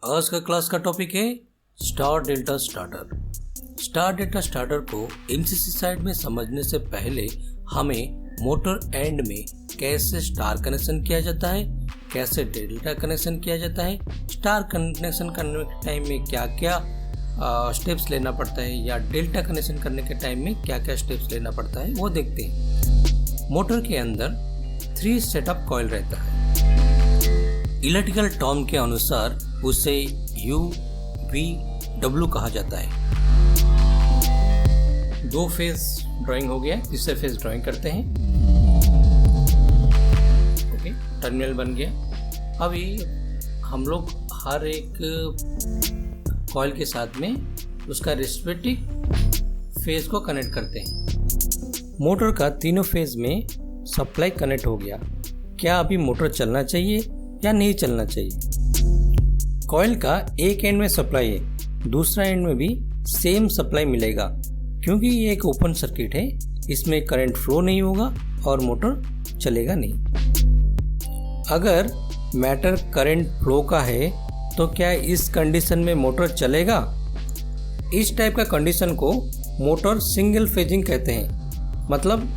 आज का क्लास का टॉपिक है star delta starter. Star delta starter को एमसीसी साइड में समझने से पहले हमें मोटर एंड में कैसे स्टार कनेक्शन किया जाता है, कैसे डेल्टा कनेक्शन किया जाता है, स्टार कनेक्शन करने के टाइम में क्या क्या स्टेप्स लेना पड़ता है या डेल्टा कनेक्शन करने के टाइम में क्या क्या स्टेप्स लेना पड़ता है वो देखते हैं। मोटर के अंदर 3 सेटअप कॉइल रहता है। इलेक्ट्रिकल टर्म के अनुसार उसे U, V, W कहा जाता है। 2 फेज ड्राइंग हो गया, तीसरे फेज ड्राइंग करते हैं। ओके, टर्मिनल बन गया। अभी हम लोग हर एक कॉइल के साथ में उसका रिस्पेक्टिव फेज को कनेक्ट करते हैं। मोटर का तीनों फेज में सप्लाई कनेक्ट हो गया। क्या अभी मोटर चलना चाहिए या नहीं चलना चाहिए? कॉइल का एक एंड में सप्लाई है, दूसरा एंड में भी सेम सप्लाई मिलेगा क्योंकि ये एक ओपन सर्किट है, इसमें करंट फ्लो नहीं होगा और मोटर चलेगा नहीं। अगर मैटर करंट फ्लो का है तो क्या इस कंडीशन में मोटर चलेगा? इस टाइप का कंडीशन को मोटर सिंगल फेजिंग कहते हैं। मतलब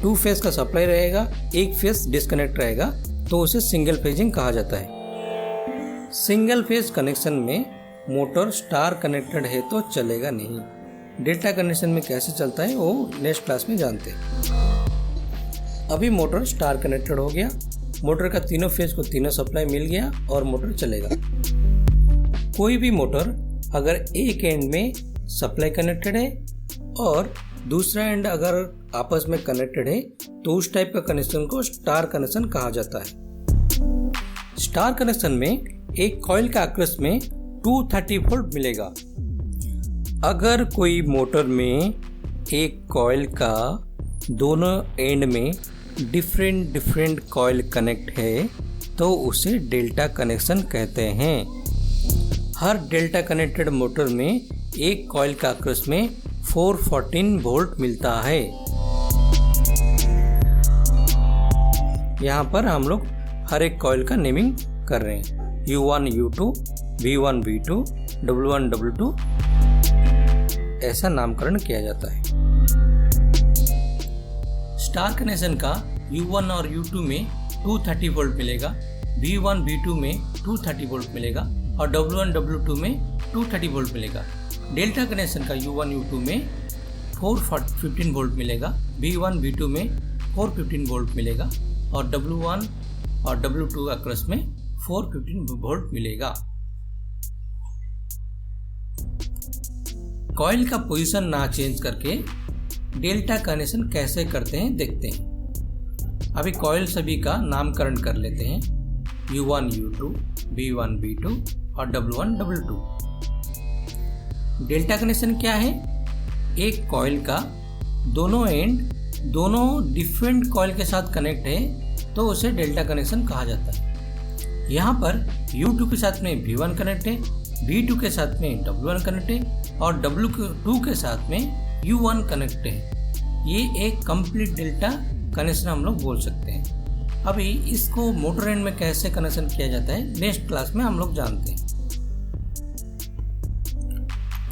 2 फेज का सप्लाई रहेगा, एक फेज डिस्कनेक्ट रहेगा तो उसे सिंगल फेजिंग कहा जाता है। सिंगल फेज कनेक्शन में मोटर स्टार कनेक्टेड है तो चलेगा नहीं। डेल्टा कनेक्शन में कैसे चलता है वो नेक्स्ट क्लास में जानते हैं। अभी मोटर स्टार कनेक्टेड हो गया, मोटर का तीनों फेज को तीनों सप्लाई मिल गया और मोटर चलेगा। कोई भी मोटर अगर एक एंड में सप्लाई कनेक्टेड है और दूसरा एंड अगर आपस में कनेक्टेड है तो उस टाइप का कनेक्शन को स्टार कनेक्शन कहा जाता है। स्टार कनेक्शन में एक कॉइल का अक्रॉस में 230 वोल्ट मिलेगा। अगर कोई मोटर में एक कॉइल का दोनों एंड में डिफरेंट कॉइल कनेक्ट है तो उसे डेल्टा कनेक्शन कहते हैं। हर डेल्टा कनेक्टेड मोटर में एक कॉइल का अक्रॉस में 414 वोल्ट मिलता है। यहाँ पर हम लोग हर एक कॉइल का नेमिंग कर रहे हैं। U1, U2, V1, V2, W1, W2 ऐसा नामकरण किया जाता है। स्टार कनेक्शन का U1 और U2 में 230 वोल्ट मिलेगा, V1, V2 में 230 वोल्ट मिलेगा और W1, W2 में 230 वोल्ट मिलेगा। डेल्टा कनेक्शन का U1, U2 में 415 वोल्ट मिलेगा, V1, V2 में 415 वोल्ट मिलेगा और W1 और W2 अक्रॉस में 415 वोल्ट मिलेगा। कॉइल का पोजीशन ना चेंज करके डेल्टा कनेक्शन कैसे करते हैं देखते हैं। अभी कॉइल सभी का नामकरण कर लेते हैं। U1, U2, V1, V2 और W1, W2। डेल्टा कनेक्शन क्या है? एक कॉइल का दोनों एंड दोनों डिफरेंट कॉइल के साथ कनेक्ट है तो उसे डेल्टा कनेक्शन कहा जाता है। यहाँ पर U2 के साथ में V1 कनेक्ट है, V2 के साथ में W1 कनेक्ट है और W2 के साथ में U1 कनेक्ट है। ये एक कंप्लीट डेल्टा कनेक्शन हम लोग बोल सकते हैं। अभी इसको मोटर एंड में कैसे कनेक्शन किया जाता है नेक्स्ट क्लास में हम लोग जानते हैं।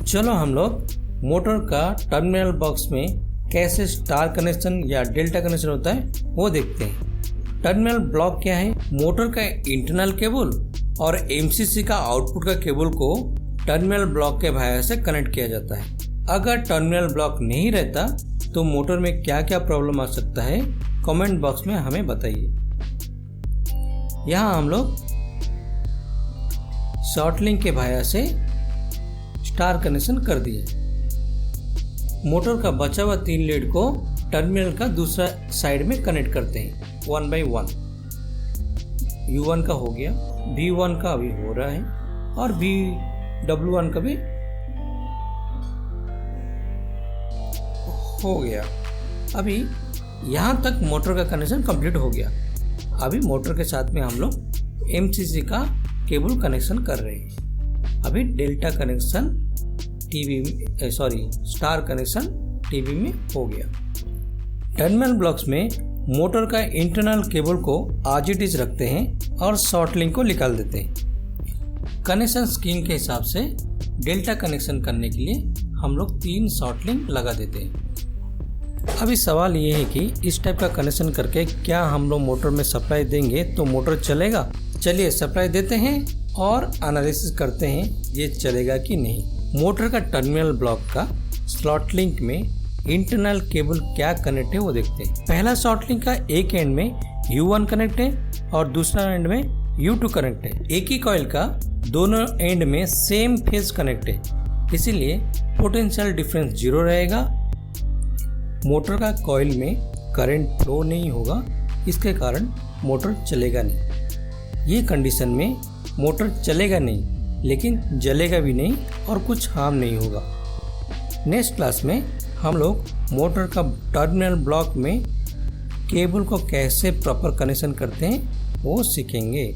चलो हम लोग मोटर का टर्मिनल बॉक्स में कैसे स्टार कनेक्शन या डेल्टा कनेक्शन होता है वो देखते हैं। टर्मिनल ब्लॉक क्या है? मोटर का इंटरनल केबल और एमसीसी का आउटपुट का केबल को टर्मिनल ब्लॉक के भाया से कनेक्ट किया जाता है। अगर टर्मिनल ब्लॉक नहीं रहता तो मोटर में क्या क्या प्रॉब्लम आ सकता है कमेंट बॉक्स में हमें बताइए। यहाँ हम लोग शॉर्ट लिंक के भाया से स्टार कनेक्शन कर दिए। मोटर का बचा हुआ 3 लीड को टर्मिनल का दूसरा साइड में कनेक्ट करते हैं 1 by 1। U1 का हो गया, V1 का अभी हो रहा है और W1 का भी हो गया। अभी यहाँ तक मोटर का कनेक्शन कंप्लीट हो गया। अभी मोटर के साथ में हम लोग एमसीसी का केबल कनेक्शन कर रहे हैं। अभी delta connection star connection TV में हो गया। टर्मिनल ब्लॉक्स में मोटर का इंटरनल केबल को एज इट इज रखते हैं और शॉर्ट लिंक को निकाल देते हैं। कनेक्शन स्कीम के हिसाब से डेल्टा कनेक्शन करने के लिए हम लोग 3 शॉर्ट लिंक लगा देते हैं। अभी सवाल ये है कि इस टाइप का कनेक्शन करके क्या हम लोग मोटर में सप्लाई देंगे तो मोटर चलेगा? चलिए सप्लाई देते हैं और एनालिसिस करते हैं ये चलेगा कि नहीं। मोटर का टर्मिनल ब्लॉक का स्लॉट लिंक में इंटरनल केबल क्या कनेक्ट है वो देखते हैं। पहला शॉर्ट लिंक का एक एंड में U1 कनेक्ट है और दूसरा एंड में U2 कनेक्ट है। एक ही कॉइल का दोनों एंड में सेम फेज कनेक्ट है, इसीलिए पोटेंशियल डिफरेंस 0 रहेगा। मोटर का कॉइल में करंट फ्लो नहीं होगा, इसके कारण मोटर चलेगा नहीं। ये कंडीशन में मोटर चलेगा नहीं, लेकिन जलेगा भी नहीं और कुछ हार्म नहीं होगा। नेक्स्ट क्लास में हम लोग मोटर का टर्मिनल ब्लॉक में केबल को कैसे प्रॉपर कनेक्शन करते हैं वो सीखेंगे।